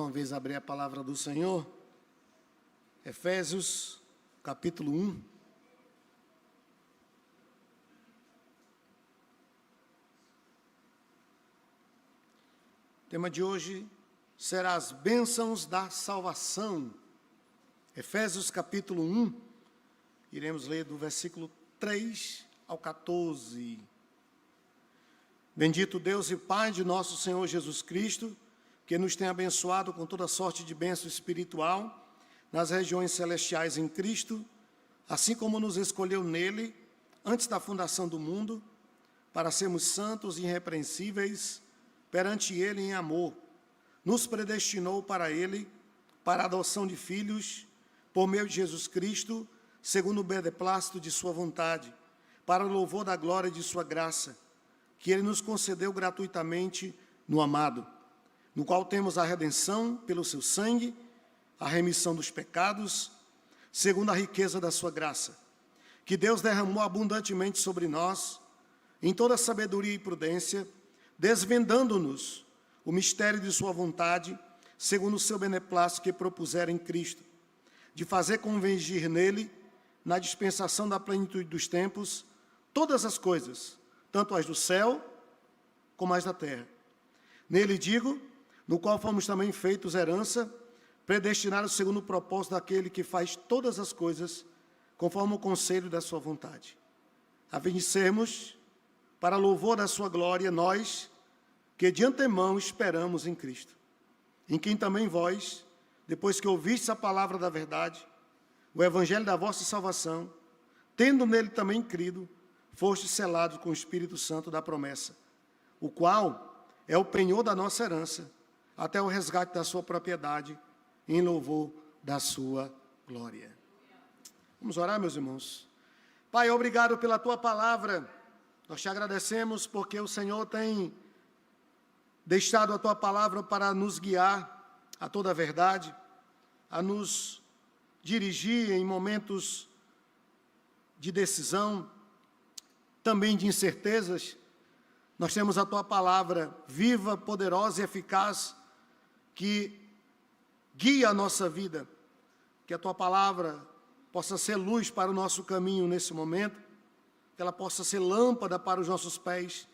uma vez abrir a palavra do Senhor, Efésios, capítulo 1. O tema de hoje será as bênçãos da salvação. Efésios, capítulo 1, iremos ler do versículo 3 ao 14. Bendito Deus e Pai de nosso Senhor Jesus Cristo, que nos tem abençoado com toda sorte de bênção espiritual nas regiões celestiais em Cristo, assim como nos escolheu nele, antes da fundação do mundo, para sermos santos e irrepreensíveis perante ele em amor. Nos predestinou para ele, para a adoção de filhos, por meio de Jesus Cristo, segundo o beneplácito de sua vontade, para o louvor da glória de sua graça, que ele nos concedeu gratuitamente no amado, no qual temos a redenção pelo seu sangue, a remissão dos pecados, segundo a riqueza da sua graça, que Deus derramou abundantemente sobre nós, em toda sabedoria e prudência, desvendando-nos o mistério de sua vontade, segundo o seu beneplácito que propusera em Cristo, de fazer convergir nele, na dispensação da plenitude dos tempos, todas as coisas, tanto as do céu como as da terra. Nele digo, no qual fomos também feitos herança, predestinados segundo o propósito daquele que faz todas as coisas, conforme o conselho da sua vontade, a fim de sermos, para louvor da sua glória, nós, que de antemão esperamos em Cristo, em quem também vós, depois que ouvistes a palavra da verdade, o evangelho da vossa salvação, tendo nele também crido, fostes selados com o Espírito Santo da promessa, o qual é o penhor da nossa herança, até o resgate da sua propriedade, em louvor da sua glória. Vamos orar, meus irmãos. Pai, obrigado pela tua palavra. Nós te agradecemos porque o Senhor tem deixado a tua palavra para nos guiar a toda a verdade, a nos dirigir em momentos de decisão, também de incertezas. Nós temos a tua palavra viva, poderosa e eficaz, que guia a nossa vida, que a tua palavra possa ser luz para o nosso caminho nesse momento, que ela possa ser lâmpada para os nossos pés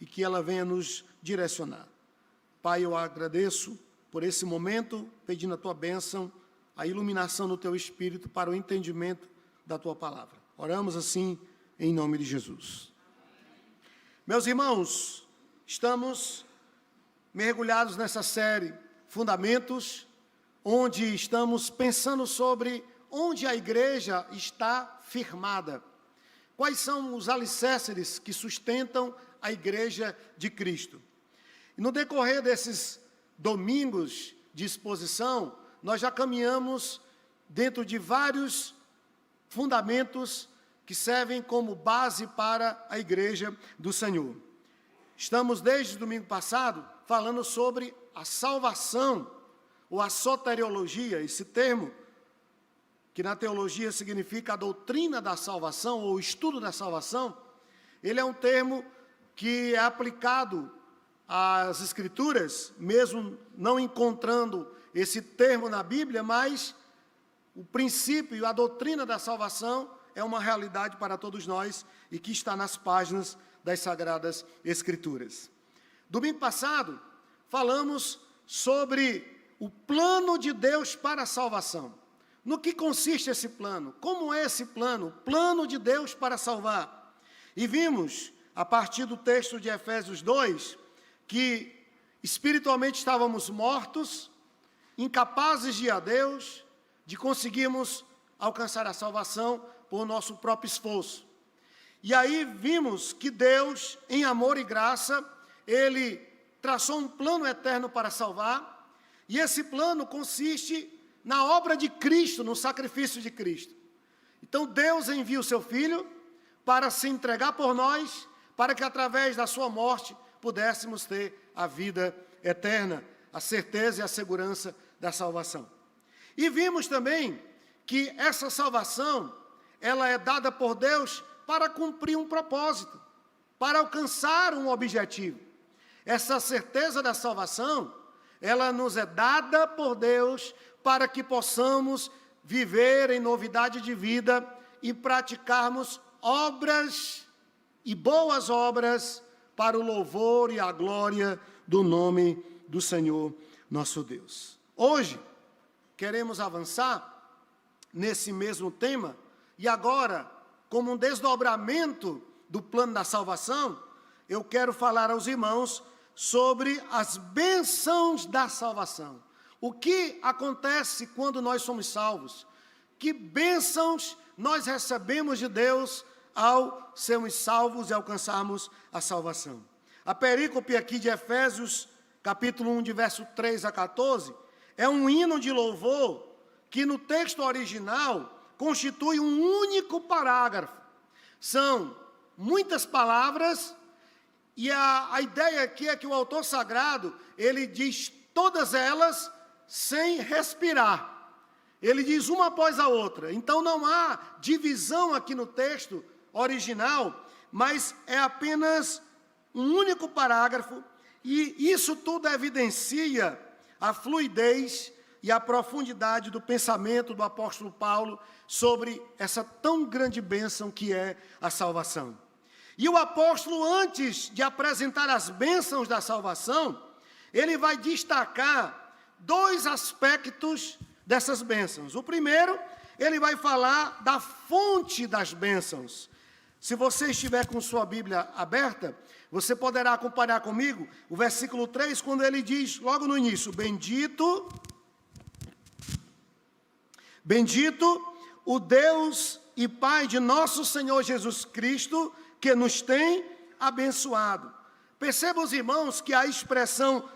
e que ela venha nos direcionar. Pai, eu agradeço por esse momento, pedindo a tua bênção, a iluminação do teu Espírito para o entendimento da tua palavra. Oramos assim em nome de Jesus. Meus irmãos, estamos mergulhados nessa série Fundamentos, onde estamos pensando sobre onde a igreja está firmada. Quais são os alicerces que sustentam a igreja de Cristo? E no decorrer desses domingos de exposição, nós já caminhamos dentro de vários fundamentos que servem como base para a igreja do Senhor. Estamos, desde o domingo passado, falando sobre a salvação, ou a soteriologia, esse termo, que na teologia significa a doutrina da salvação, ou o estudo da salvação. Ele é um termo que é aplicado às Escrituras, mesmo não encontrando esse termo na Bíblia, mas o princípio, a doutrina da salvação é uma realidade para todos nós e que está nas páginas das Sagradas Escrituras. Domingo passado, falamos sobre o plano de Deus para a salvação. No que consiste esse plano? Como é esse plano? O plano de Deus para salvar. E vimos, a partir do texto de Efésios 2, que espiritualmente estávamos mortos, incapazes de ir a Deus, de conseguirmos alcançar a salvação por nosso próprio esforço. E aí vimos que Deus, em amor e graça, Ele traçou um plano eterno para salvar, e esse plano consiste na obra de Cristo, no sacrifício de Cristo. Então Deus envia o seu Filho para se entregar por nós, para que através da sua morte pudéssemos ter a vida eterna, a certeza e a segurança da salvação. E vimos também que essa salvação, ela é dada por Deus para cumprir um propósito, para alcançar um objetivo. Essa certeza da salvação, ela nos é dada por Deus para que possamos viver em novidade de vida e praticarmos obras e boas obras para o louvor e a glória do nome do Senhor nosso Deus. Hoje, queremos avançar nesse mesmo tema, e agora, como um desdobramento do plano da salvação, eu quero falar aos irmãos sobre as bênçãos da salvação. O que acontece quando nós somos salvos? Que bênçãos nós recebemos de Deus ao sermos salvos e alcançarmos a salvação? A perícope aqui de Efésios, capítulo 1, de verso 3 a 14, é um hino de louvor que no texto original constitui um único parágrafo. São muitas palavras, e a ideia aqui é que o autor sagrado, ele diz todas elas sem respirar. Ele diz uma após a outra. Então não há divisão aqui no texto original, mas é apenas um único parágrafo, e isso tudo evidencia a fluidez e a profundidade do pensamento do apóstolo Paulo sobre essa tão grande bênção que é a salvação. E o apóstolo, antes de apresentar as bênçãos da salvação, ele vai destacar dois aspectos dessas bênçãos. O primeiro, ele vai falar da fonte das bênçãos. Se você estiver com sua Bíblia aberta, você poderá acompanhar comigo o versículo 3, quando ele diz, logo no início, Bendito o Deus e Pai de nosso Senhor Jesus Cristo, que nos tem abençoado. Percebam, os irmãos, que a expressão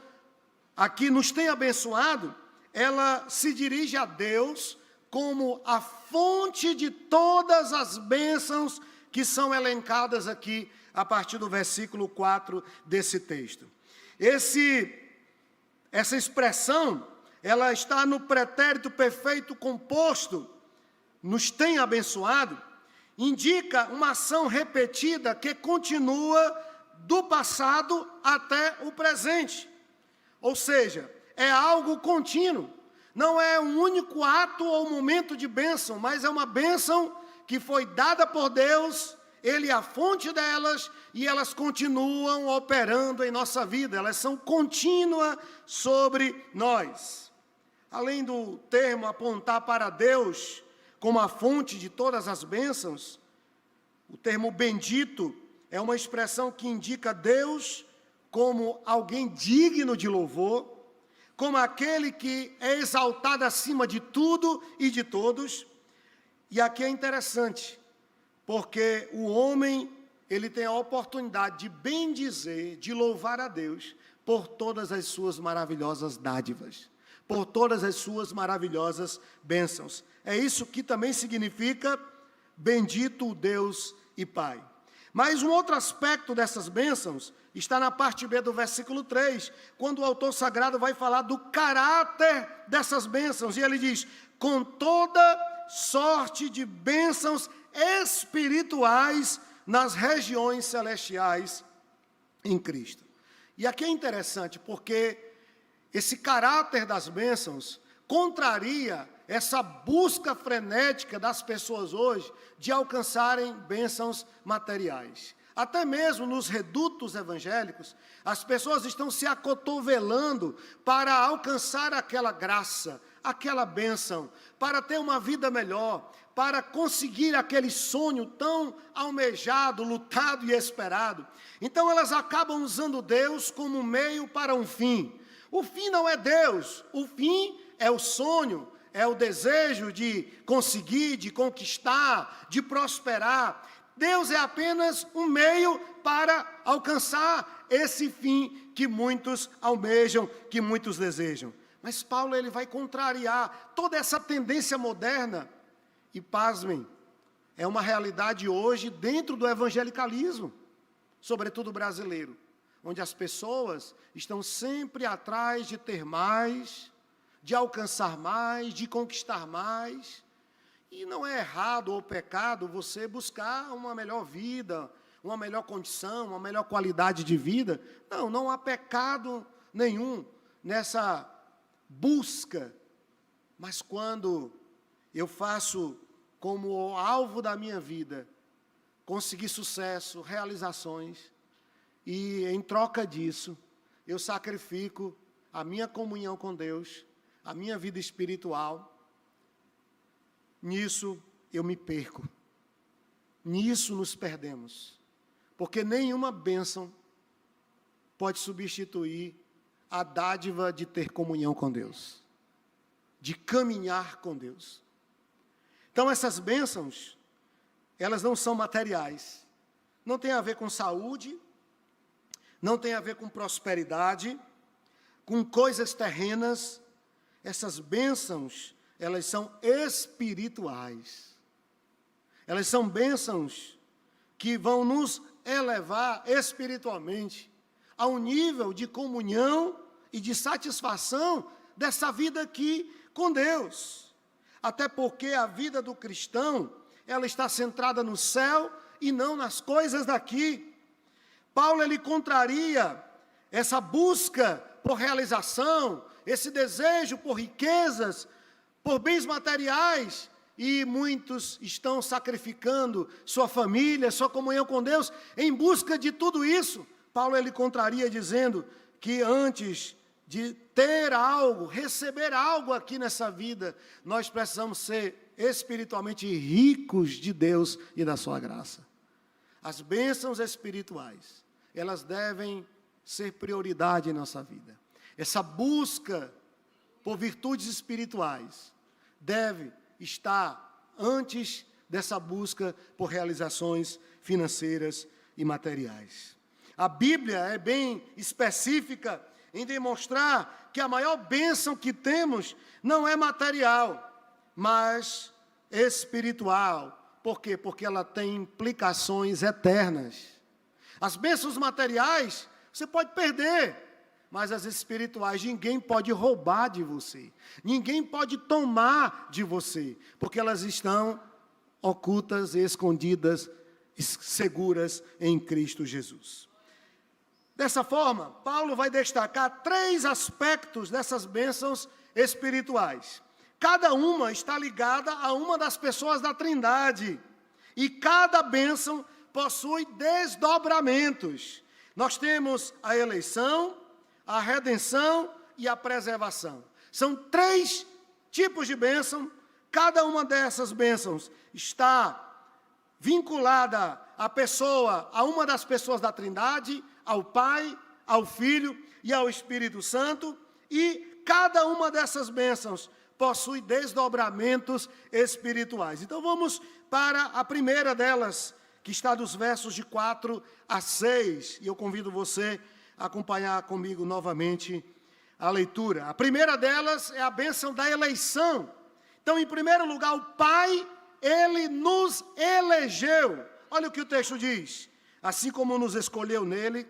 aqui, nos tem abençoado, ela se dirige a Deus como a fonte de todas as bênçãos que são elencadas aqui a partir do versículo 4 desse texto. Essa expressão, ela está no pretérito perfeito composto, nos tem abençoado, indica uma ação repetida que continua do passado até o presente. Ou seja, é algo contínuo. Não é um único ato ou momento de bênção, mas é uma bênção que foi dada por Deus, Ele é a fonte delas, e elas continuam operando em nossa vida. Elas são contínuas sobre nós. Além do termo apontar para Deus como a fonte de todas as bênçãos, o termo bendito é uma expressão que indica Deus como alguém digno de louvor, como aquele que é exaltado acima de tudo e de todos. E aqui é interessante, porque o homem, ele tem a oportunidade de bendizer, de louvar a Deus por todas as suas maravilhosas dádivas, por todas as suas maravilhosas bênçãos. É isso que também significa bendito o Deus e Pai. Mas um outro aspecto dessas bênçãos está na parte B do versículo 3, quando o autor sagrado vai falar do caráter dessas bênçãos. E ele diz, com toda sorte de bênçãos espirituais nas regiões celestiais em Cristo. E aqui é interessante, porque esse caráter das bênçãos contraria essa busca frenética das pessoas hoje de alcançarem bênçãos materiais. Até mesmo nos redutos evangélicos, as pessoas estão se acotovelando para alcançar aquela graça, aquela bênção, para ter uma vida melhor, para conseguir aquele sonho tão almejado, lutado e esperado. Então elas acabam usando Deus como um meio para um fim. O fim não é Deus, o fim é o sonho, é o desejo de conseguir, de conquistar, de prosperar. Deus é apenas um meio para alcançar esse fim que muitos almejam, que muitos desejam. Mas Paulo, ele vai contrariar toda essa tendência moderna. E pasmem, é uma realidade hoje dentro do evangelicalismo, sobretudo brasileiro, onde as pessoas estão sempre atrás de ter mais, de alcançar mais, de conquistar mais. E não é errado ou pecado você buscar uma melhor vida, uma melhor condição, uma melhor qualidade de vida. Não, não há pecado nenhum nessa busca, mas quando eu faço como alvo da minha vida, conseguir sucesso, realizações, e em troca disso, eu sacrifico a minha comunhão com Deus, a minha vida espiritual, nisso eu me perco. Nisso nos perdemos. Porque nenhuma bênção pode substituir a dádiva de ter comunhão com Deus, de caminhar com Deus. Então, essas bênçãos, elas não são materiais. Não tem a ver com saúde, não tem a ver com prosperidade, com coisas terrenas. Essas bênçãos, elas são espirituais. Elas são bênçãos que vão nos elevar espiritualmente ao nível de comunhão e de satisfação dessa vida aqui com Deus. Até porque a vida do cristão, ela está centrada no céu e não nas coisas daqui. Paulo, ele contraria essa busca por realização, esse desejo por riquezas, por bens materiais, e muitos estão sacrificando sua família, sua comunhão com Deus, em busca de tudo isso. Paulo, ele contraria dizendo que antes de ter algo, receber algo aqui nessa vida, nós precisamos ser espiritualmente ricos de Deus e da sua graça. As bênçãos espirituais, elas devem ser prioridade em nossa vida. Essa busca por virtudes espirituais deve estar antes dessa busca por realizações financeiras e materiais. A Bíblia é bem específica em demonstrar que a maior bênção que temos não é material, mas espiritual. Por quê? Porque ela tem implicações eternas. As bênçãos materiais você pode perder, mas as espirituais ninguém pode roubar de você, ninguém pode tomar de você, porque elas estão ocultas e escondidas, seguras em Cristo Jesus. Dessa forma, Paulo vai destacar 3 aspectos dessas bênçãos espirituais. Cada uma está ligada a uma das pessoas da Trindade, e cada bênção possui desdobramentos. Nós temos a eleição, a redenção e a preservação. São 3 tipos de bênção. Cada uma dessas bênçãos está vinculada a uma das pessoas da Trindade, ao Pai, ao Filho e ao Espírito Santo. E cada uma dessas bênçãos possui desdobramentos espirituais. Então vamos para a primeira delas, que está dos versos de 4 a 6. E eu convido você a acompanhar comigo novamente a leitura. A primeira delas é a bênção da eleição. Então, em primeiro lugar, o Pai, Ele nos elegeu. Olha o que o texto diz. Assim como nos escolheu nele,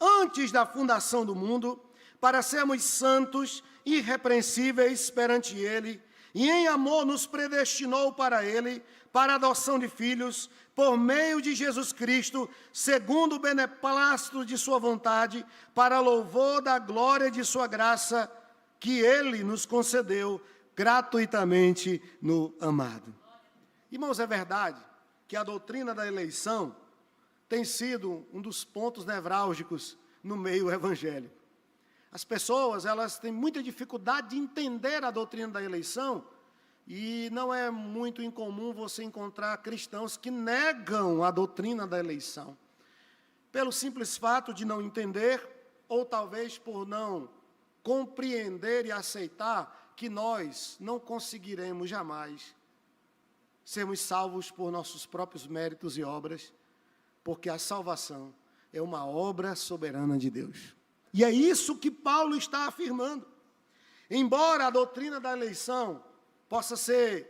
antes da fundação do mundo, para sermos santos, irrepreensíveis perante Ele, e em amor nos predestinou para Ele, para a adoção de filhos, por meio de Jesus Cristo, segundo o beneplácito de sua vontade, para louvor da glória de sua graça, que Ele nos concedeu gratuitamente no amado. Irmãos, é verdade que a doutrina da eleição tem sido um dos pontos nevrálgicos no meio evangélico. As pessoas, elas têm muita dificuldade de entender a doutrina da eleição, e não é muito incomum você encontrar cristãos que negam a doutrina da eleição, pelo simples fato de não entender, ou talvez por não compreender e aceitar que nós não conseguiremos jamais sermos salvos por nossos próprios méritos e obras, porque a salvação é uma obra soberana de Deus. E é isso que Paulo está afirmando. Embora a doutrina da eleição possa ser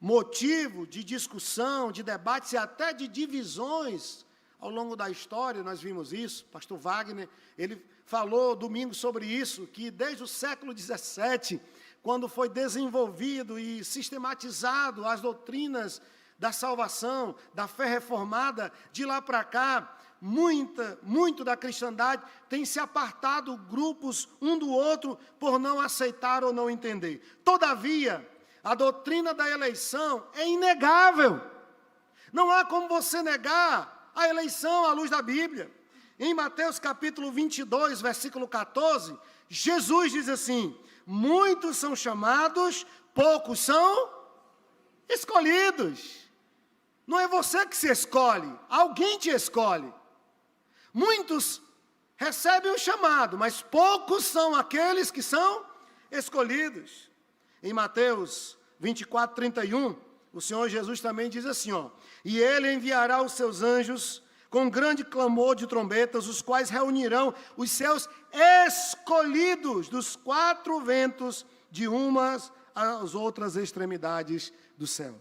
motivo de discussão, de debates e até de divisões ao longo da história, nós vimos isso, pastor Wagner, ele falou domingo sobre isso, que desde o século XVII, quando foi desenvolvido e sistematizado as doutrinas da salvação, da fé reformada, de lá para cá, muito da cristandade tem se apartado grupos um do outro por não aceitar ou não entender. Todavia, a doutrina da eleição é inegável. Não há como você negar a eleição à luz da Bíblia. Em Mateus capítulo 22, versículo 14, Jesus diz assim: muitos são chamados, poucos são escolhidos. Não é você que se escolhe, alguém te escolhe. Muitos recebem o chamado, mas poucos são aqueles que são escolhidos. Em Mateus 24, 31, o Senhor Jesus também diz assim, e Ele enviará os seus anjos com grande clamor de trombetas, os quais reunirão os seus escolhidos dos quatro ventos, de umas às outras extremidades do céu.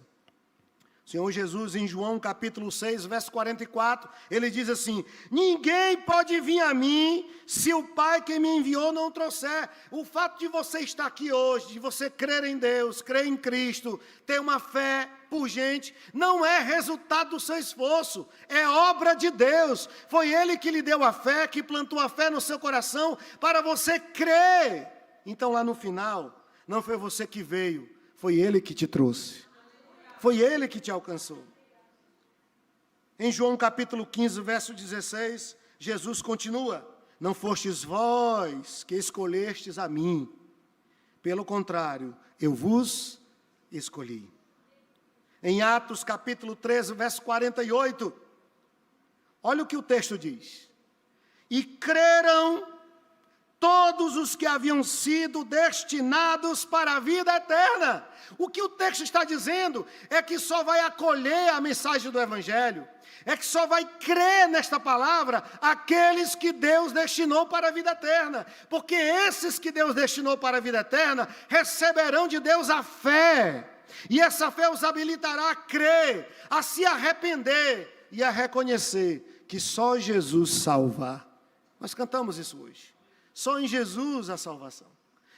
O Senhor Jesus, em João capítulo 6, verso 44, ele diz assim: ninguém pode vir a mim se o Pai que me enviou não trouxer. O fato de você estar aqui hoje, de você crer em Deus, crer em Cristo, ter uma fé pungente, não é resultado do seu esforço, é obra de Deus. Foi Ele que lhe deu a fé, que plantou a fé no seu coração, para você crer. Então lá no final, não foi você que veio, foi Ele que te trouxe. Foi Ele que te alcançou. Em João capítulo 15, verso 16, Jesus continua: não fostes vós que escolhestes a mim, pelo contrário, eu vos escolhi. Em Atos capítulo 13, verso 48, olha o que o texto diz: e creram todos os que haviam sido destinados para a vida eterna. O que o texto está dizendo é que só vai acolher a mensagem do Evangelho, é que só vai crer nesta palavra aqueles que Deus destinou para a vida eterna, porque esses que Deus destinou para a vida eterna receberão de Deus a fé, e essa fé os habilitará a crer, a se arrepender e a reconhecer que só Jesus salva. Nós cantamos isso hoje. Só em Jesus a salvação,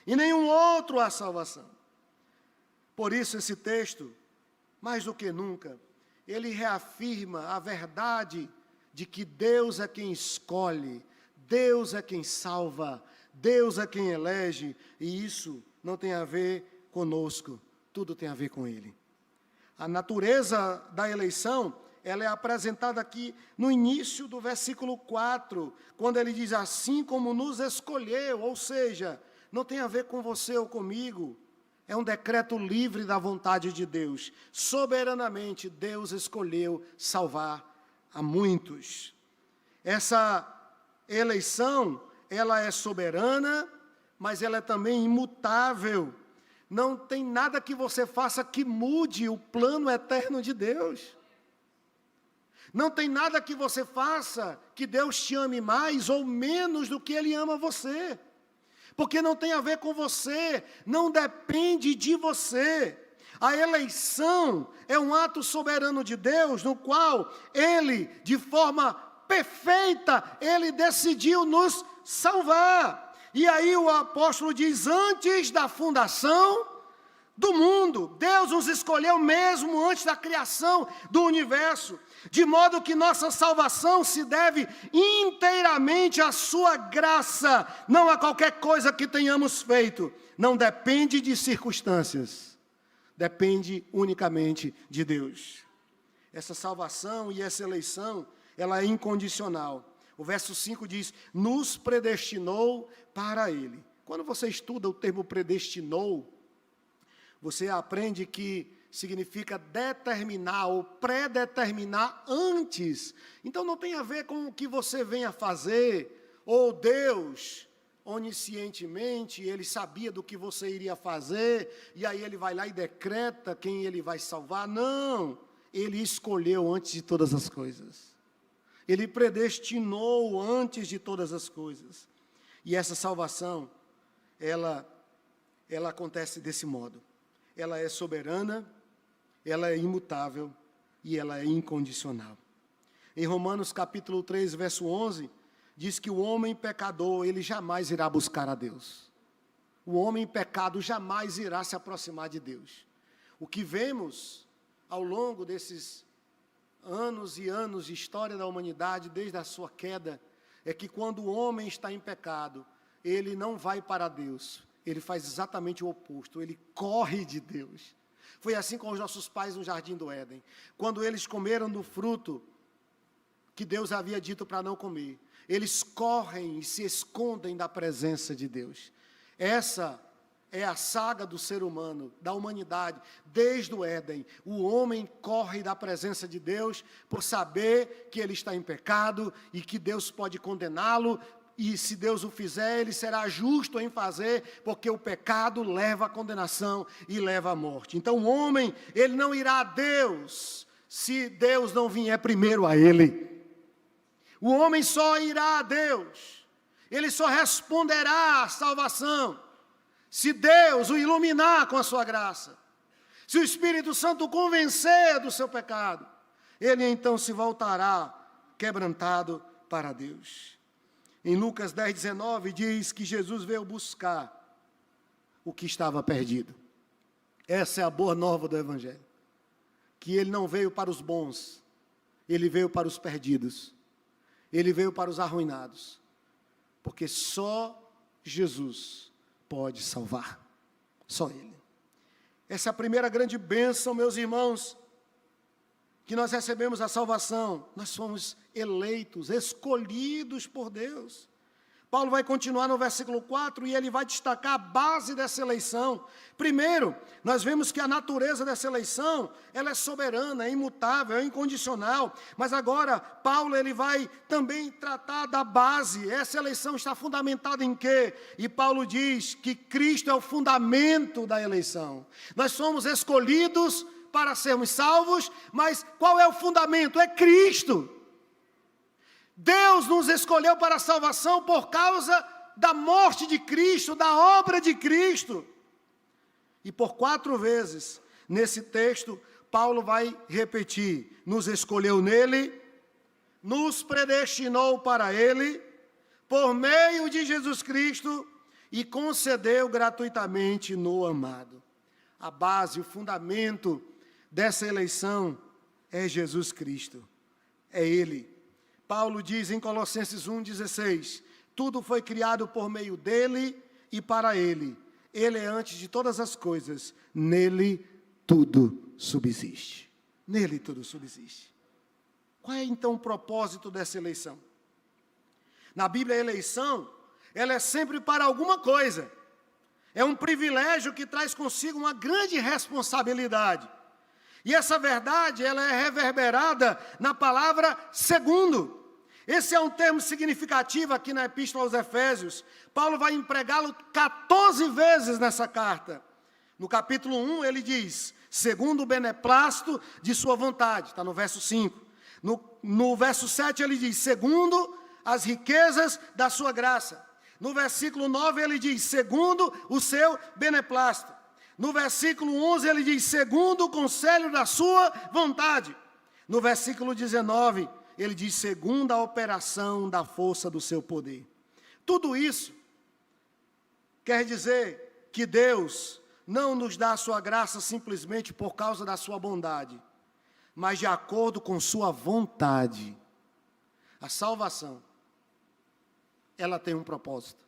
e nenhum outro a salvação. Por isso esse texto, mais do que nunca, ele reafirma a verdade de que Deus é quem escolhe, Deus é quem salva, Deus é quem elege, e isso não tem a ver conosco, tudo tem a ver com Ele. A natureza da eleição, ela é apresentada aqui no início do versículo 4, quando ele diz assim como nos escolheu, ou seja, não tem a ver com você ou comigo, é um decreto livre da vontade de Deus. Soberanamente, Deus escolheu salvar a muitos. Essa eleição, ela é soberana, mas ela é também imutável. Não tem nada que você faça que mude o plano eterno de Deus. Não tem nada que você faça que Deus te ame mais ou menos do que Ele ama você. Porque não tem a ver com você, não depende de você. A eleição é um ato soberano de Deus, no qual Ele, de forma perfeita, Ele decidiu nos salvar. E aí o apóstolo diz, antes da fundação do mundo, Deus nos escolheu mesmo antes da criação do universo, de modo que nossa salvação se deve inteiramente à sua graça, não a qualquer coisa que tenhamos feito. Não depende de circunstâncias, depende unicamente de Deus. Essa salvação e essa eleição, ela é incondicional. O verso 5 diz, nos predestinou para Ele. Quando você estuda o termo predestinou, você aprende que significa determinar ou predeterminar antes. Então não tem a ver com o que você venha fazer, ou Deus, oniscientemente, Ele sabia do que você iria fazer, e aí Ele vai lá e decreta quem Ele vai salvar. Não, Ele escolheu antes de todas as coisas. Ele predestinou antes de todas as coisas. E essa salvação, ela acontece desse modo. Ela é soberana, ela é imutável e ela é incondicional. Em Romanos capítulo 3, verso 11, diz que o homem pecador, ele jamais irá buscar a Deus. O homem pecado jamais irá se aproximar de Deus. O que vemos ao longo desses anos e anos de história da humanidade, desde a sua queda, é que quando o homem está em pecado, ele não vai para Deus, ele faz exatamente o oposto, ele corre de Deus. Foi assim com os nossos pais no Jardim do Éden. Quando eles comeram do fruto que Deus havia dito para não comer, eles correm e se escondem da presença de Deus. Essa é a saga do ser humano, da humanidade, desde o Éden. O homem corre da presença de Deus por saber que ele está em pecado e que Deus pode condená-lo, e se Deus o fizer, ele será justo em fazer, porque o pecado leva à condenação e leva à morte. Então o homem, ele não irá a Deus se Deus não vier primeiro a ele. O homem só irá a Deus, ele só responderá à salvação se Deus o iluminar com a sua graça, se o Espírito Santo o convencer do seu pecado, ele então se voltará quebrantado para Deus. Em Lucas 10:19 diz que Jesus veio buscar o que estava perdido. Essa é a boa nova do Evangelho, que ele não veio para os bons, ele veio para os perdidos, ele veio para os arruinados, porque só Jesus pode salvar, só Ele. Essa é a primeira grande bênção, meus irmãos, que nós recebemos a salvação. Nós fomos eleitos, escolhidos por Deus. Paulo vai continuar no versículo 4 e ele vai destacar a base dessa eleição. Primeiro, nós vemos que a natureza dessa eleição, ela é soberana, é imutável, é incondicional. Mas agora, Paulo ele vai também tratar da base. Essa eleição está fundamentada em quê? E Paulo diz que Cristo é o fundamento da eleição. Nós somos escolhidos para sermos salvos, mas qual é o fundamento? É Cristo. Deus nos escolheu para a salvação por causa da morte de Cristo, da obra de Cristo. E por 4 vezes, nesse texto, Paulo vai repetir: nos escolheu nele, nos predestinou para ele, por meio de Jesus Cristo, e concedeu gratuitamente no amado. A base, o fundamento dessa eleição é Jesus Cristo, é Ele. Paulo diz em Colossenses 1,16, tudo foi criado por meio dele e para ele. Ele é antes de todas as coisas, nele tudo subsiste. Nele tudo subsiste. Qual é então o propósito dessa eleição? Na Bíblia, a eleição, ela é sempre para alguma coisa. É um privilégio que traz consigo uma grande responsabilidade. E essa verdade, ela é reverberada na palavra segundo. Esse é um termo significativo aqui na Epístola aos Efésios. Paulo vai empregá-lo 14 vezes nessa carta. No capítulo 1, ele diz, segundo o beneplácito de sua vontade, está no verso 5. No verso 7, ele diz, segundo as riquezas da sua graça. No versículo 9, ele diz, segundo o seu beneplácito. No versículo 11, ele diz, segundo o conselho da sua vontade. No versículo 19, ele diz, segundo a operação da força do seu poder. Tudo isso quer dizer que Deus não nos dá a sua graça simplesmente por causa da sua bondade, mas de acordo com sua vontade. A salvação, ela tem um propósito.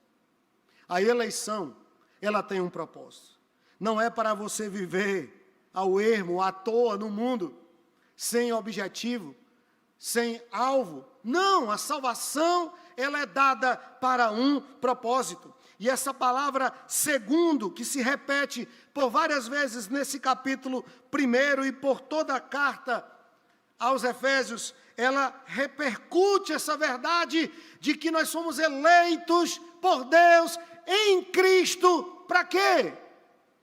A eleição, ela tem um propósito. Não é para você viver ao ermo, à toa no mundo, sem objetivo, sem alvo. Não, a salvação, ela é dada para um propósito. E essa palavra segundo, que se repete por várias vezes nesse capítulo 1 e por toda a carta aos Efésios, ela repercute essa verdade de que nós somos eleitos por Deus em Cristo. Para quê?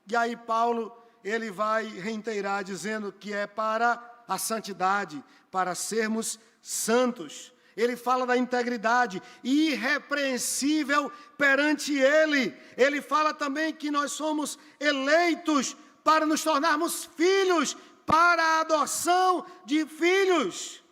E aí Paulo, ele vai reiterar dizendo que é para a santidade, para sermos santos. Ele fala da integridade, irrepreensível perante Ele. Ele fala também que nós somos eleitos para nos tornarmos filhos, para a adoção de filhos.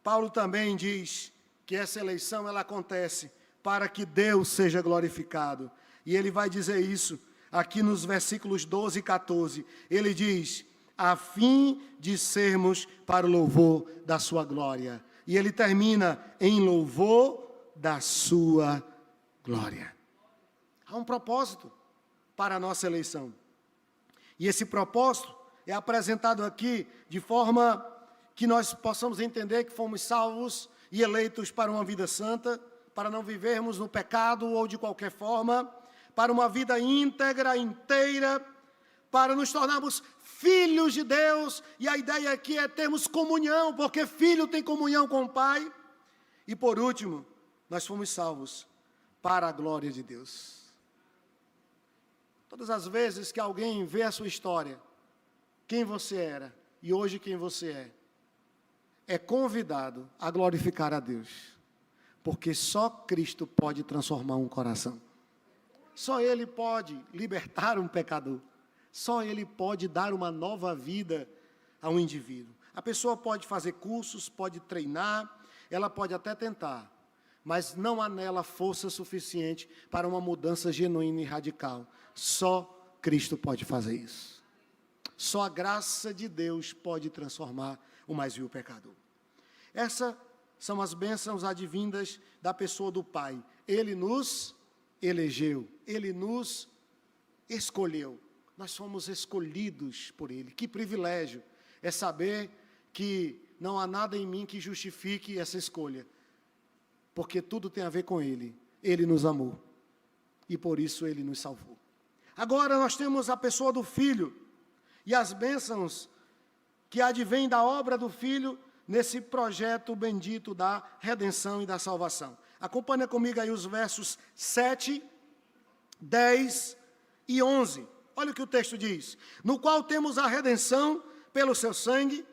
Paulo também diz que essa eleição ela acontece para que Deus seja glorificado. E ele vai dizer isso aqui nos versículos 12 e 14. Ele diz, a fim de sermos para o louvor da sua glória. E ele termina em louvor da sua glória. Há um propósito para a nossa eleição. E esse propósito é apresentado aqui de forma que nós possamos entender que fomos salvos e eleitos para uma vida santa, para não vivermos no pecado ou de qualquer forma, para uma vida íntegra, inteira, para nos tornarmos filhos de Deus, e a ideia aqui é termos comunhão, porque filho tem comunhão com o Pai. E por último, nós fomos salvos para a glória de Deus. Todas as vezes que alguém vê a sua história, quem você era e hoje quem você é convidado a glorificar a Deus, porque só Cristo pode transformar um coração. Só Ele pode libertar um pecador. Só Ele pode dar uma nova vida a um indivíduo. A pessoa pode fazer cursos, pode treinar, ela pode até tentar, mas não há nela força suficiente para uma mudança genuína e radical. Só Cristo pode fazer isso. Só a graça de Deus pode transformar o mais vil pecador. Essas são as bênçãos advindas da pessoa do Pai. Ele nos elegeu, Ele nos escolheu. Nós fomos escolhidos por Ele. Que privilégio é saber que não há nada em mim que justifique essa escolha, porque tudo tem a ver com Ele. Ele nos amou e por isso Ele nos salvou. Agora nós temos a pessoa do Filho e as bênçãos que advêm da obra do Filho nesse projeto bendito da redenção e da salvação. Acompanha comigo aí os versos 7, 10 e 11. Olha o que o texto diz. No qual temos a redenção pelo seu sangue,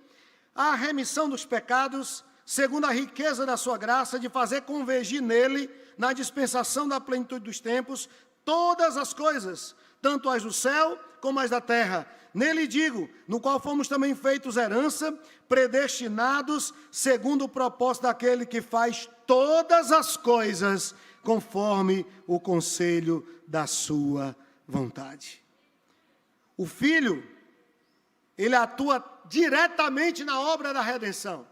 a remissão dos pecados, segundo a riqueza da sua graça, de fazer convergir nele, na dispensação da plenitude dos tempos, todas as coisas, tanto as do céu como as da terra. Nele digo, no qual fomos também feitos herança, predestinados, segundo o propósito daquele que faz todas as coisas, conforme o conselho da sua vontade. O Filho, ele atua diretamente na obra da redenção.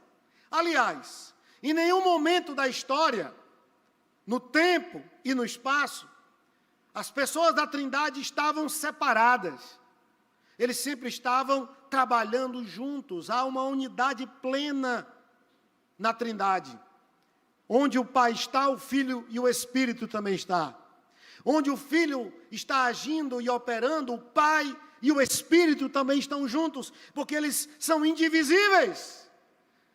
Aliás, em nenhum momento da história, no tempo e no espaço, as pessoas da Trindade estavam separadas. Eles sempre estavam trabalhando juntos. Há uma unidade plena na Trindade. Onde o Pai está, o Filho e o Espírito também está. Onde o Filho está agindo e operando, o Pai e o Espírito também estão juntos, porque eles são indivisíveis.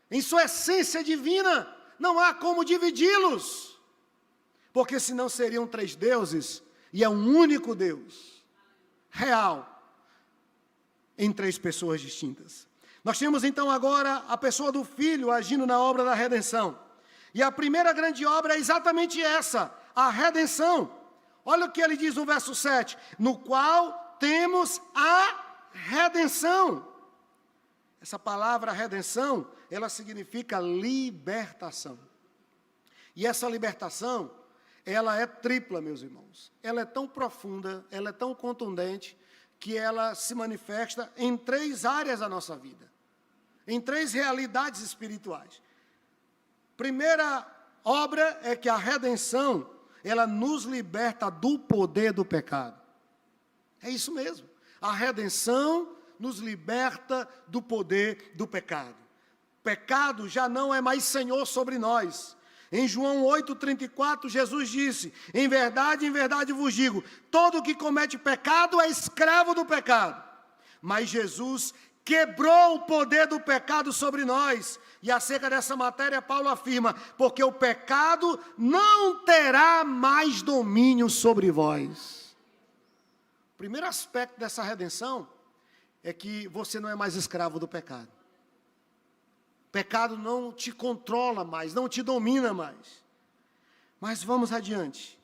Em sua essência divina, não há como dividi-los, porque senão seriam três deuses, e é um único Deus, real, em três pessoas distintas. Nós temos então agora a pessoa do Filho agindo na obra da redenção. E a primeira grande obra é exatamente essa, a redenção. Olha o que ele diz no verso 7, no qual temos a redenção. Essa palavra redenção, ela significa libertação. E essa libertação, ela é tripla, meus irmãos. Ela é tão profunda, ela é tão contundente, que ela se manifesta em três áreas da nossa vida. Em três realidades espirituais. Primeira obra é que a redenção, ela nos liberta do poder do pecado. É isso mesmo. A redenção nos liberta do poder do pecado. Pecado já não é mais senhor sobre nós. Em João 8,34, Jesus disse, em verdade vos digo, todo que comete pecado é escravo do pecado. Mas Jesus quebrou o poder do pecado sobre nós. E acerca dessa matéria, Paulo afirma, porque o pecado não terá mais domínio sobre vós. O primeiro aspecto dessa redenção é que você não é mais escravo do pecado. Pecado não te controla mais, não te domina mais. Mas vamos adiante.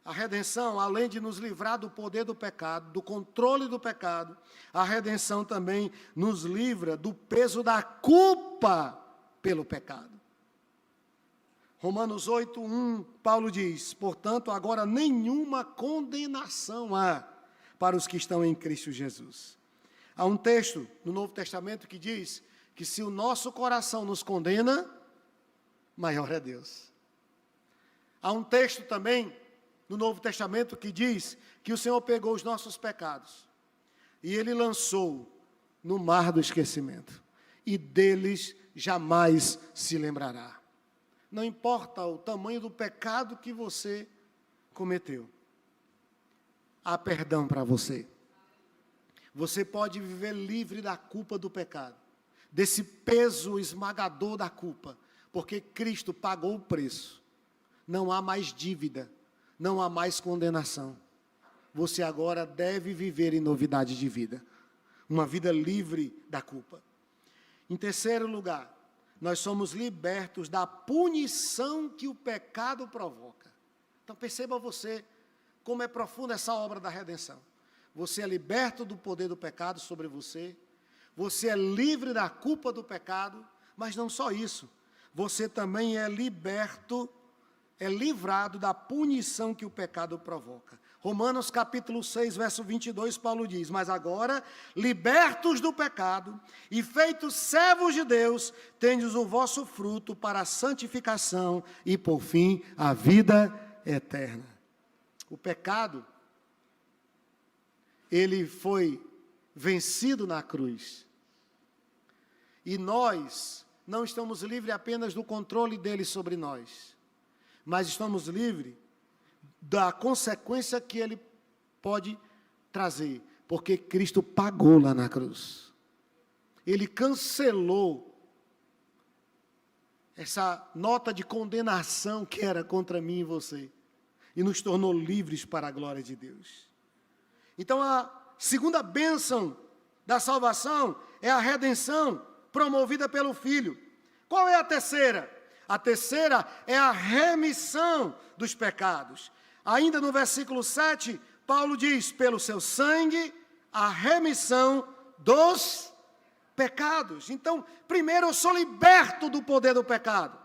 A redenção, além de nos livrar do poder do pecado, do controle do pecado, a redenção também nos livra do peso da culpa pelo pecado. Romanos 8:1, Paulo diz, portanto, agora nenhuma condenação há para os que estão em Cristo Jesus. Há um texto no Novo Testamento que diz que se o nosso coração nos condena, maior é Deus. Há um texto também no Novo Testamento que diz que o Senhor pegou os nossos pecados e Ele lançou no mar do esquecimento, e deles jamais se lembrará. Não importa o tamanho do pecado que você cometeu, há perdão para você. Você pode viver livre da culpa do pecado, desse peso esmagador da culpa, porque Cristo pagou o preço. Não há mais dívida, não há mais condenação. Você agora deve viver em novidade de vida, uma vida livre da culpa. Em terceiro lugar, nós somos libertos da punição que o pecado provoca. Então perceba você como é profunda essa obra da redenção. Você é liberto do poder do pecado sobre você, você é livre da culpa do pecado, mas não só isso, você também é liberto, é livrado da punição que o pecado provoca. Romanos capítulo 6, verso 22, Paulo diz: mas agora, libertos do pecado e feitos servos de Deus, tendes o vosso fruto para a santificação e, por fim, a vida eterna. O pecado, ele foi vencido na cruz. E nós não estamos livres apenas do controle dele sobre nós, mas estamos livres da consequência que ele pode trazer, porque Cristo pagou lá na cruz. Ele cancelou essa nota de condenação que era contra mim e você, e nos tornou livres para a glória de Deus. Então, a segunda bênção da salvação é a redenção promovida pelo Filho. Qual é a terceira? A terceira é a remissão dos pecados. Ainda no versículo 7, Paulo diz: pelo seu sangue, a remissão dos pecados. Então, primeiro, eu sou liberto do poder do pecado.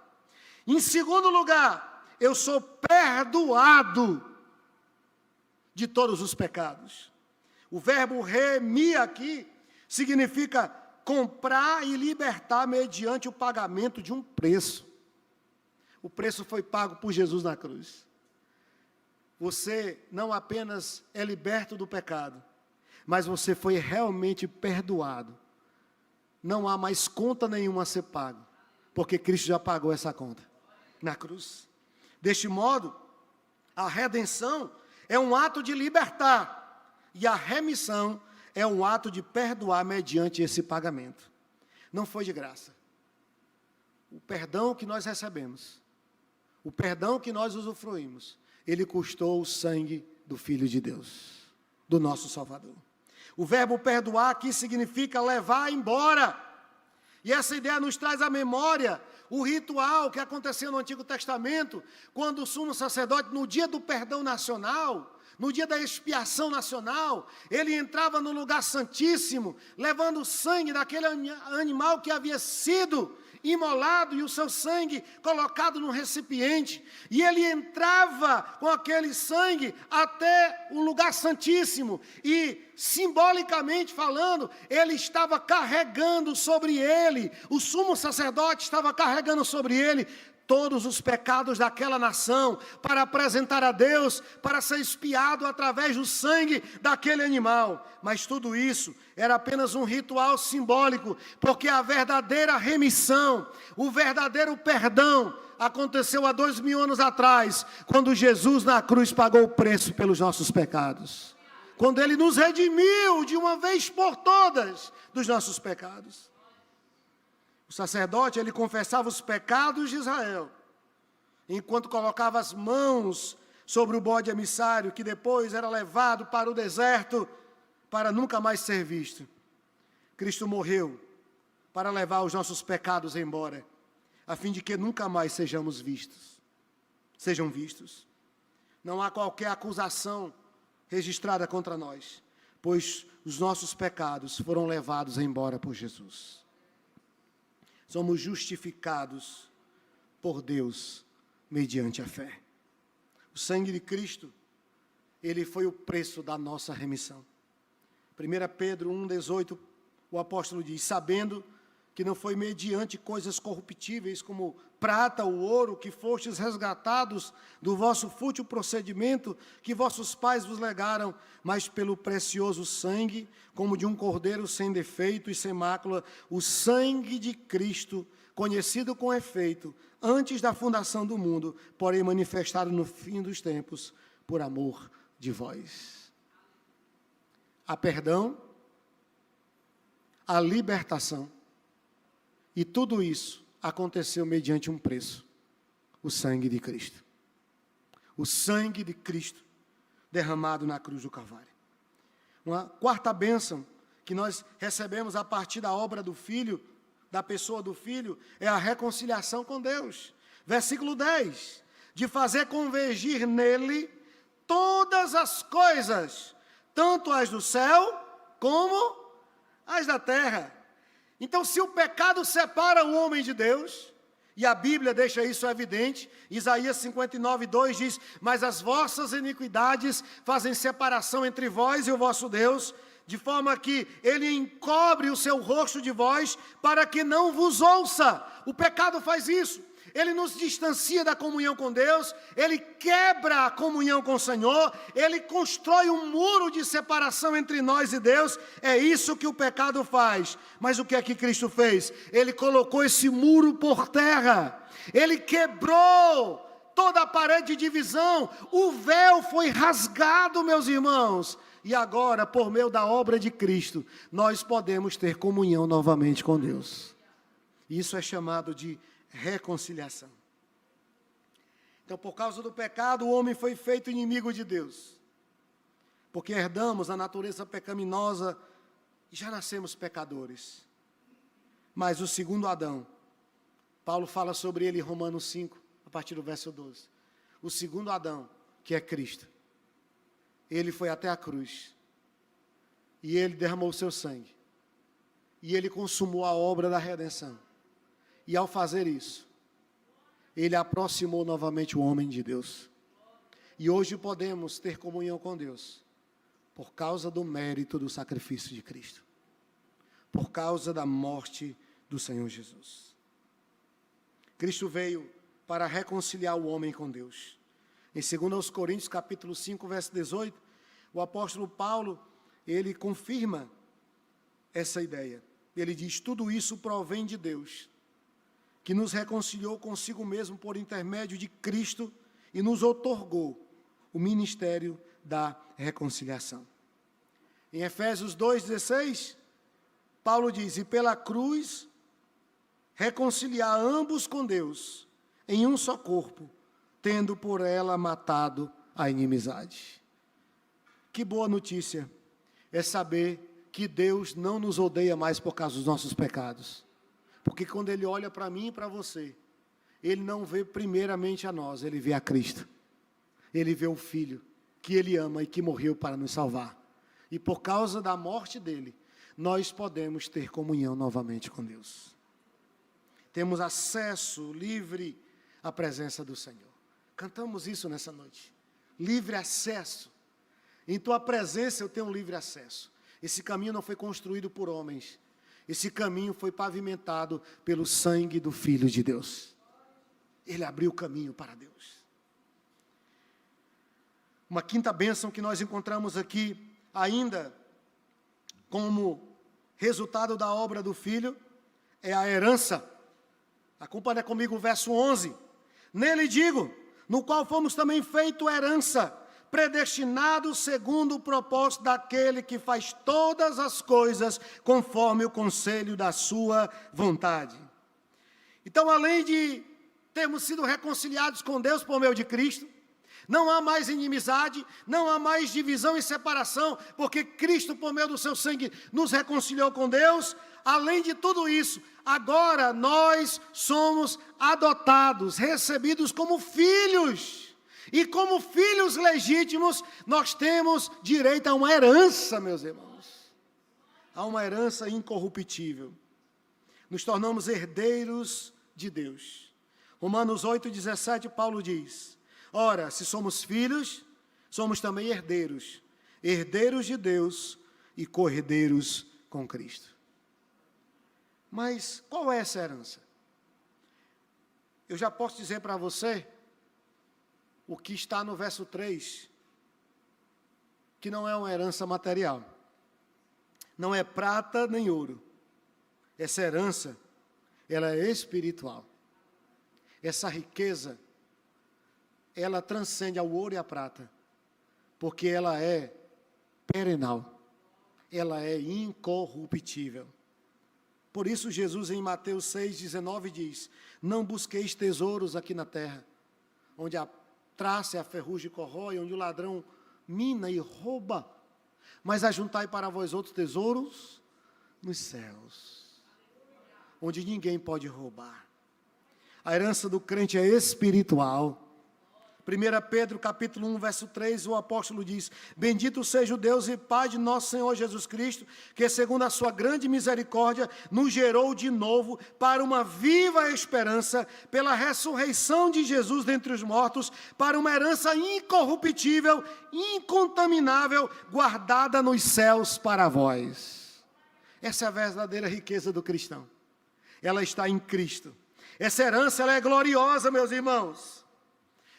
Em segundo lugar, eu sou perdoado de todos os pecados. O verbo remir aqui significa comprar e libertar mediante o pagamento de um preço. O preço foi pago por Jesus na cruz. Você não apenas é liberto do pecado, mas você foi realmente perdoado. Não há mais conta nenhuma a ser pago, porque Cristo já pagou essa conta na cruz. Deste modo, a redenção é um ato de libertar, e a remissão é um ato de perdoar mediante esse pagamento. Não foi de graça. O perdão que nós recebemos, o perdão que nós usufruímos, ele custou o sangue do Filho de Deus, do nosso Salvador. O verbo perdoar aqui significa levar embora. E essa ideia nos traz à memória o ritual que aconteceu no Antigo Testamento, quando o sumo sacerdote, no dia do perdão nacional, no dia da expiação nacional, ele entrava no lugar santíssimo, levando o sangue daquele animal que havia sido imolado e o seu sangue colocado num recipiente, e ele entrava com aquele sangue até o lugar santíssimo, e simbolicamente falando, ele estava carregando sobre ele, o sumo sacerdote estava carregando sobre ele todos os pecados daquela nação, para apresentar a Deus, para ser expiado através do sangue daquele animal. Mas tudo isso era apenas um ritual simbólico, porque a verdadeira remissão, o verdadeiro perdão, aconteceu há 2000 anos atrás, quando Jesus na cruz pagou o preço pelos nossos pecados. Quando Ele nos redimiu de uma vez por todas dos nossos pecados. O sacerdote, ele confessava os pecados de Israel, enquanto colocava as mãos sobre o bode emissário, que depois era levado para o deserto, para nunca mais ser visto. Cristo morreu para levar os nossos pecados embora, a fim de que nunca mais sejam vistos. Não há qualquer acusação registrada contra nós, pois os nossos pecados foram levados embora por Jesus. Somos justificados por Deus mediante a fé. O sangue de Cristo, ele foi o preço da nossa remissão. 1 Pedro 1,18, o apóstolo diz: sabendo que não foi mediante coisas corruptíveis, como prata ou ouro, que fostes resgatados do vosso fútil procedimento que vossos pais vos legaram, mas pelo precioso sangue, como de um cordeiro sem defeito e sem mácula, o sangue de Cristo, conhecido com efeito, antes da fundação do mundo, porém manifestado no fim dos tempos, por amor de vós. Há perdão, a libertação, e tudo isso aconteceu mediante um preço: o sangue de Cristo. O sangue de Cristo derramado na cruz do Calvário. Uma quarta bênção que nós recebemos a partir da obra do Filho, da pessoa do Filho, é a reconciliação com Deus. Versículo 10: de fazer convergir nele todas as coisas, tanto as do céu como as da terra. Então, se o pecado separa o homem de Deus, e a Bíblia deixa isso evidente, Isaías 59:2 diz: mas as vossas iniquidades fazem separação entre vós e o vosso Deus, de forma que ele encobre o seu rosto de vós, para que não vos ouça. O pecado faz isso. Ele nos distancia da comunhão com Deus, ele quebra a comunhão com o Senhor, ele constrói um muro de separação entre nós e Deus. É isso que o pecado faz. Mas o que é que Cristo fez? Ele colocou esse muro por terra, ele quebrou toda a parede de divisão, o véu foi rasgado, meus irmãos, e agora, por meio da obra de Cristo, nós podemos ter comunhão novamente com Deus. Isso é chamado de reconciliação. Então, por causa do pecado, o homem foi feito inimigo de Deus, porque herdamos a natureza pecaminosa e já nascemos pecadores. Mas o segundo Adão, Paulo fala sobre ele em Romanos 5, a partir do verso 12. O segundo Adão, que é Cristo, ele foi até a cruz, e ele derramou o seu sangue, e ele consumou a obra da redenção. E ao fazer isso, ele aproximou novamente o homem de Deus. E hoje podemos ter comunhão com Deus, por causa do mérito do sacrifício de Cristo, por causa da morte do Senhor Jesus. Cristo veio para reconciliar o homem com Deus. Em 2 Coríntios, capítulo 5, verso 18, o apóstolo Paulo, ele confirma essa ideia. Ele diz: tudo isso provém de Deus, que nos reconciliou consigo mesmo por intermédio de Cristo e nos outorgou o ministério da reconciliação. Em Efésios 2,16, Paulo diz: e pela cruz reconciliar ambos com Deus em um só corpo, tendo por ela matado a inimizade. Que boa notícia é saber que Deus não nos odeia mais por causa dos nossos pecados. Porque quando Ele olha para mim e para você, Ele não vê primeiramente a nós, Ele vê a Cristo. Ele vê o Filho que Ele ama e que morreu para nos salvar. E por causa da morte dEle, nós podemos ter comunhão novamente com Deus. Temos acesso livre à presença do Senhor. Cantamos isso nessa noite. Livre acesso. Em Tua presença eu tenho um livre acesso. Esse caminho não foi construído por homens. Esse caminho foi pavimentado pelo sangue do Filho de Deus. Ele abriu o caminho para Deus. Uma quinta bênção que nós encontramos aqui, ainda como resultado da obra do Filho, é a herança. Acompanha comigo o verso 11. Nele digo, no qual fomos também feito herança, predestinados segundo o propósito daquele que faz todas as coisas conforme o conselho da sua vontade. Então, além de termos sido reconciliados com Deus por meio de Cristo, não há mais inimizade, não há mais divisão e separação, porque Cristo, por meio do seu sangue, nos reconciliou com Deus. Além de tudo isso, agora nós somos adotados, recebidos como filhos. E como filhos legítimos, nós temos direito a uma herança, meus irmãos. A uma herança incorruptível. Nos tornamos herdeiros de Deus. Romanos 8,17, Paulo diz: ora, se somos filhos, somos também herdeiros. Herdeiros de Deus e cordeiros com Cristo. Mas qual é essa herança? Eu já posso dizer para você o que está no verso 3, que não é uma herança material. Não é prata nem ouro. Essa herança, ela é espiritual. Essa riqueza, ela transcende ao ouro e à prata, porque ela é perenal. Ela é incorruptível. Por isso Jesus em Mateus 6,19 diz: não busqueis tesouros aqui na terra, onde a traça e a ferrugem corrói, onde o ladrão mina e rouba, mas ajuntai para vós outros tesouros nos céus, onde ninguém pode roubar. A herança do crente é espiritual. 1 Pedro capítulo 1, verso 3, o apóstolo diz: bendito seja o Deus e Pai de nosso Senhor Jesus Cristo, que segundo a sua grande misericórdia, nos gerou de novo para uma viva esperança, pela ressurreição de Jesus dentre os mortos, para uma herança incorruptível, incontaminável, guardada nos céus para vós. Essa é a verdadeira riqueza do cristão. Ela está em Cristo. Essa herança, ela é gloriosa, meus irmãos.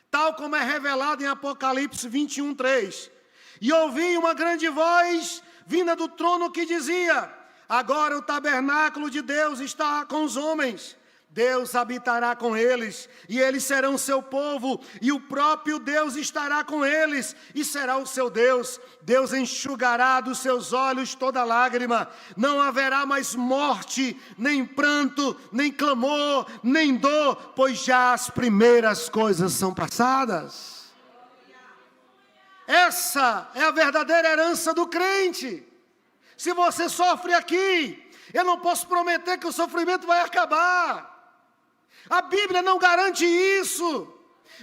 Tal como é revelado em Apocalipse 21, 3. E ouvi uma grande voz vinda do trono que dizia: agora o tabernáculo de Deus está com os homens. Deus habitará com eles, e eles serão seu povo, e o próprio Deus estará com eles, e será o seu Deus. Deus enxugará dos seus olhos toda lágrima. Não haverá mais morte, nem pranto, nem clamor, nem dor, pois já as primeiras coisas são passadas. Essa é a verdadeira herança do crente. Se você sofre aqui, eu não posso prometer que o sofrimento vai acabar. A Bíblia não garante isso,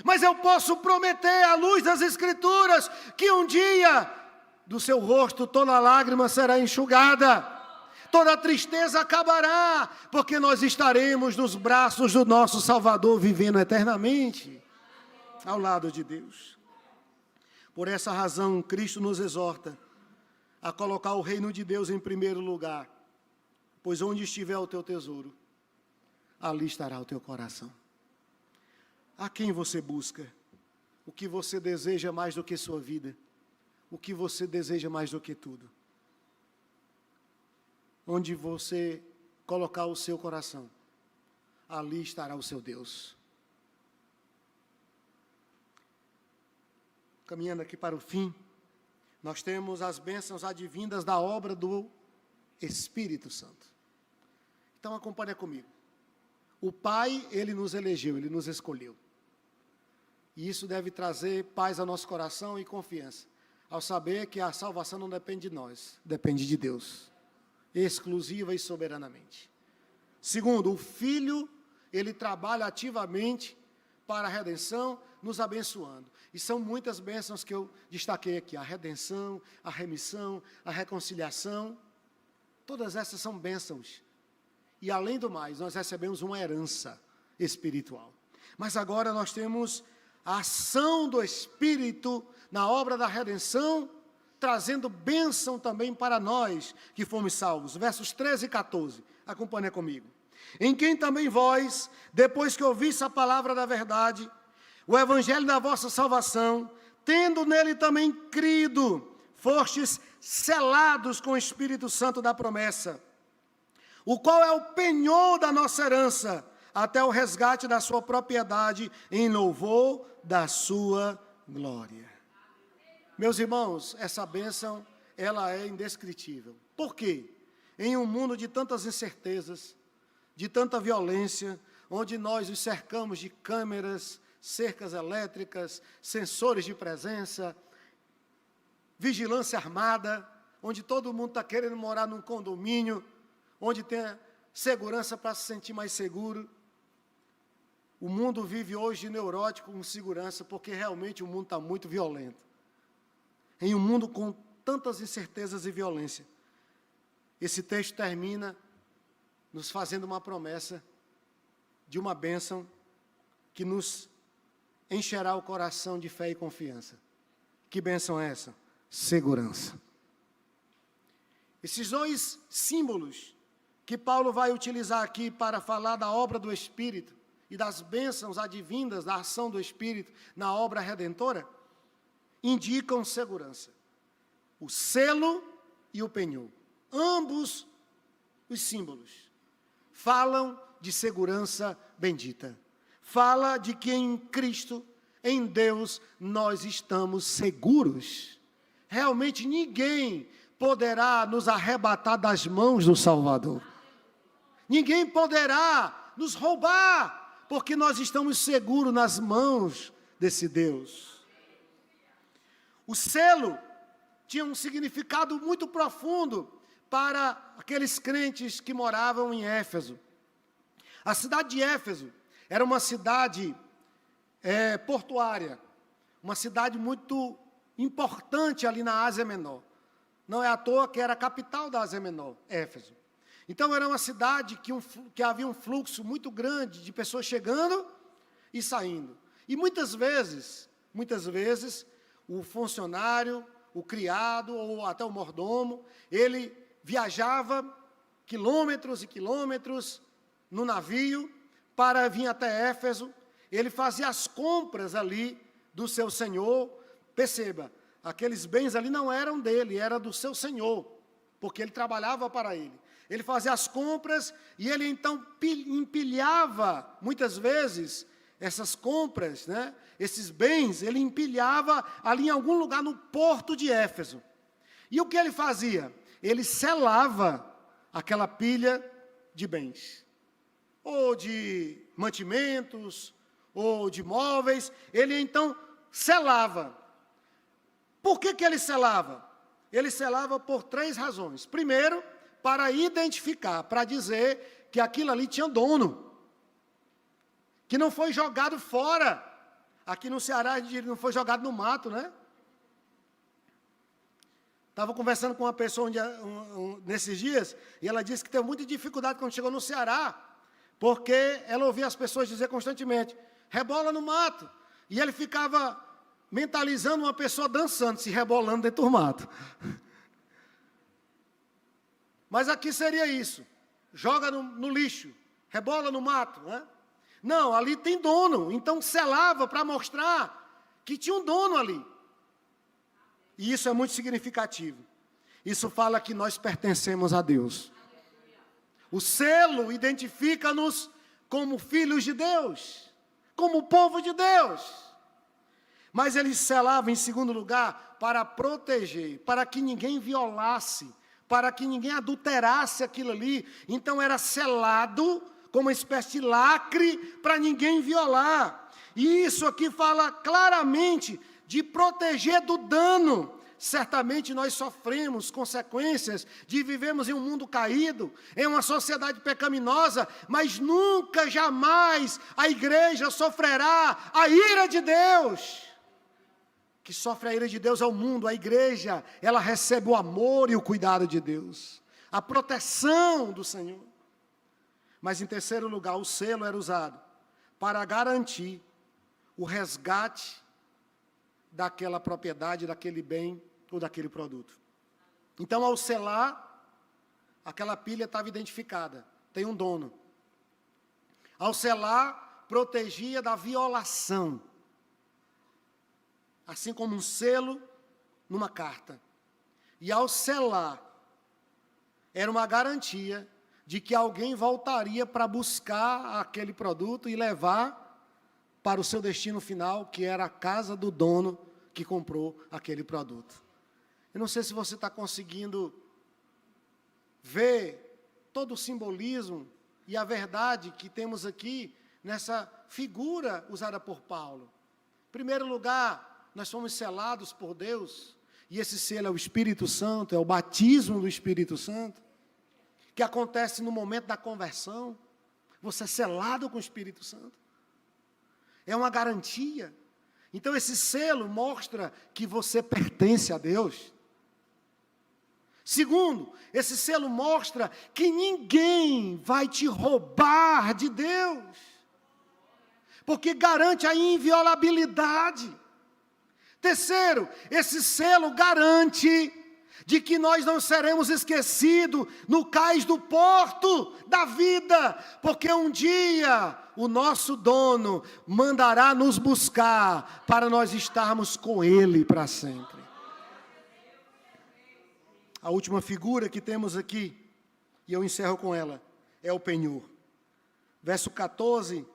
mas eu posso prometer à luz das Escrituras que um dia do seu rosto toda lágrima será enxugada, toda tristeza acabará, porque nós estaremos nos braços do nosso Salvador, vivendo eternamente ao lado de Deus. Por essa razão, Cristo nos exorta a colocar o reino de Deus em primeiro lugar, pois onde estiver o teu tesouro, ali estará o teu coração. A quem você busca? O que você deseja mais do que sua vida? O que você deseja mais do que tudo? Onde você colocar o seu coração, ali estará o seu Deus. Caminhando aqui para o fim, nós temos as bênçãos advindas da obra do Espírito Santo. Então acompanha comigo. O Pai, Ele nos elegeu, Ele nos escolheu. E isso deve trazer paz ao nosso coração e confiança, ao saber que a salvação não depende de nós, depende de Deus, exclusiva e soberanamente. Segundo, o Filho, Ele trabalha ativamente para a redenção, nos abençoando. E são muitas bênçãos que eu destaquei aqui: a redenção, a remissão, a reconciliação. Todas essas são bênçãos. E além do mais, nós recebemos uma herança espiritual. Mas agora nós temos a ação do Espírito na obra da redenção, trazendo bênção também para nós que fomos salvos. Versos 13 e 14, acompanha comigo. Em quem também vós, depois que ouvisse a palavra da verdade, o evangelho da vossa salvação, tendo nele também crido, fostes selados com o Espírito Santo da promessa, o qual é o penhor da nossa herança, até o resgate da sua propriedade, em louvor da sua glória. Meus irmãos, essa bênção, ela é indescritível. Por quê? Em um mundo de tantas incertezas, de tanta violência, onde nós os cercamos de câmeras, cercas elétricas, sensores de presença, vigilância armada, onde todo mundo está querendo morar num condomínio, onde tem segurança para se sentir mais seguro. O mundo vive hoje neurótico com segurança, porque realmente o mundo está muito violento. Em um mundo com tantas incertezas e violência, esse texto termina nos fazendo uma promessa de uma bênção que nos encherá o coração de fé e confiança. Que bênção é essa? Segurança. Esses dois símbolos que Paulo vai utilizar aqui para falar da obra do Espírito e das bênçãos advindas da ação do Espírito na obra redentora, indicam segurança. O selo e o penhor. Ambos os símbolos falam de segurança bendita. Fala de que em Cristo, em Deus, nós estamos seguros. Realmente ninguém poderá nos arrebatar das mãos do Salvador. Ninguém poderá nos roubar, porque nós estamos seguros nas mãos desse Deus. O selo tinha um significado muito profundo para aqueles crentes que moravam em Éfeso. A cidade de Éfeso era uma cidade portuária, uma cidade muito importante ali na Ásia Menor. Não é à toa que era a capital da Ásia Menor, Éfeso. Então era uma cidade que havia um fluxo muito grande de pessoas chegando e saindo. E muitas vezes, o funcionário, o criado ou até o mordomo, ele viajava quilômetros e quilômetros no navio para vir até Éfeso. Ele fazia as compras ali do seu senhor. Perceba, aqueles bens ali não eram dele, era do seu senhor, porque ele trabalhava para ele. Ele fazia as compras e ele então empilhava, muitas vezes, essas compras, né, esses bens, ele empilhava ali em algum lugar no porto de Éfeso. E o que ele fazia? Ele selava aquela pilha de bens, ou de mantimentos, ou de móveis. Ele então selava. Por que ele selava? Ele selava por 3 razões. Primeiro, para identificar, para dizer que aquilo ali tinha dono, que não foi jogado fora. Aqui no Ceará, não foi jogado no mato, né? Estava conversando com uma pessoa nesses dias, e ela disse que teve muita dificuldade quando chegou no Ceará, porque ela ouvia as pessoas dizer constantemente, rebola no mato. E ele ficava mentalizando uma pessoa dançando, se rebolando dentro do mato. Mas aqui seria isso, joga no lixo, rebola no mato, né? Não, ali tem dono, então selava para mostrar que tinha um dono ali. E isso é muito significativo. Isso fala que nós pertencemos a Deus. O selo identifica-nos como filhos de Deus, como povo de Deus. Mas ele selava, em segundo lugar, para proteger, para que ninguém violasse, para que ninguém adulterasse aquilo ali. Então era selado como uma espécie de lacre para ninguém violar. E isso aqui fala claramente de proteger do dano. Certamente nós sofremos consequências de vivermos em um mundo caído, em uma sociedade pecaminosa, mas nunca, jamais a igreja sofrerá a ira de Deus. Que sofre a ira de Deus é o mundo. A igreja, ela recebe o amor e o cuidado de Deus, a proteção do Senhor. Mas em terceiro lugar, o selo era usado para garantir o resgate daquela propriedade, daquele bem ou daquele produto. Então, ao selar, aquela pilha estava identificada, tem um dono. Ao selar, protegia da violação, assim como um selo numa carta. E ao selar, era uma garantia de que alguém voltaria para buscar aquele produto e levar para o seu destino final, que era a casa do dono que comprou aquele produto. Eu não sei se você está conseguindo ver todo o simbolismo e a verdade que temos aqui nessa figura usada por Paulo. Em primeiro lugar, nós fomos selados por Deus, e esse selo é o Espírito Santo, é o batismo do Espírito Santo, que acontece no momento da conversão. Você é selado com o Espírito Santo. É uma garantia. Então, esse selo mostra que você pertence a Deus. Segundo, esse selo mostra que ninguém vai te roubar de Deus, porque garante a inviolabilidade. Terceiro, esse selo garante de que nós não seremos esquecidos no cais do porto da vida, porque um dia o nosso dono mandará nos buscar para nós estarmos com Ele para sempre. A última figura que temos aqui, e eu encerro com ela, é o penhor. Verso 14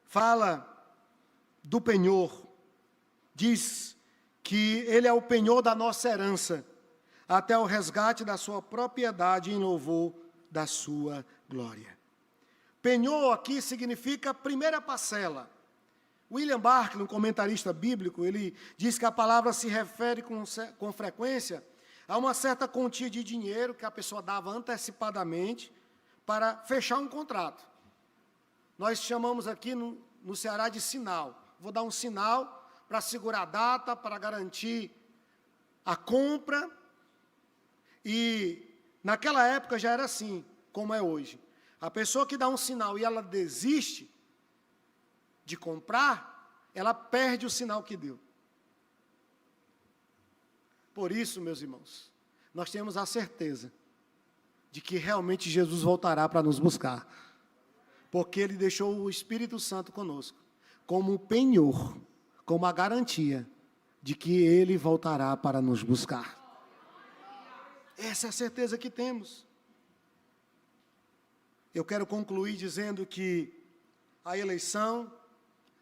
fala do penhor. Diz que ele é o penhor da nossa herança, até o resgate da sua propriedade em louvor da sua glória. Penhor aqui significa primeira parcela. William Barclay, um comentarista bíblico, ele diz que a palavra se refere com frequência a uma certa quantia de dinheiro que a pessoa dava antecipadamente para fechar um contrato. Nós chamamos aqui no Ceará de sinal. Vou dar um sinal para segurar a data, para garantir a compra. E naquela época já era assim, como é hoje. A pessoa que dá um sinal e ela desiste de comprar, ela perde o sinal que deu. Por isso, meus irmãos, nós temos a certeza de que realmente Jesus voltará para nos buscar. Porque Ele deixou o Espírito Santo conosco, como um penhor, como a garantia de que Ele voltará para nos buscar. Essa é a certeza que temos. Eu quero concluir dizendo que a eleição,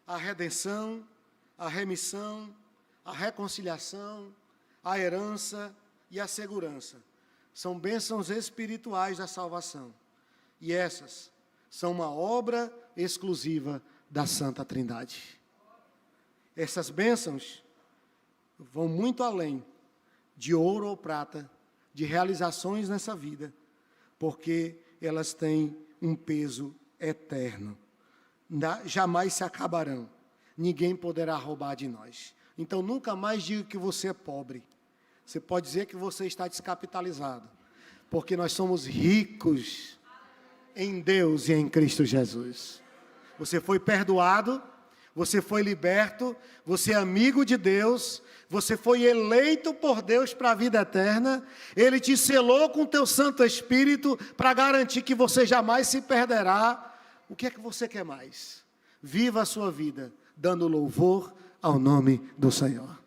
a redenção, a remissão, a reconciliação, a herança e a segurança são bênçãos espirituais da salvação. E essas são uma obra exclusiva da Santa Trindade. Essas bênçãos vão muito além de ouro ou prata, de realizações nessa vida, porque elas têm um peso eterno. Jamais se acabarão. Ninguém poderá roubar de nós. Então, nunca mais diga que você é pobre. Você pode dizer que você está descapitalizado, porque nós somos ricos em Deus e em Cristo Jesus. Você foi perdoado, você foi liberto, você é amigo de Deus, você foi eleito por Deus para a vida eterna, Ele te selou com o teu Santo Espírito para garantir que você jamais se perderá. O que é que você quer mais? Viva a sua vida dando louvor ao nome do Senhor.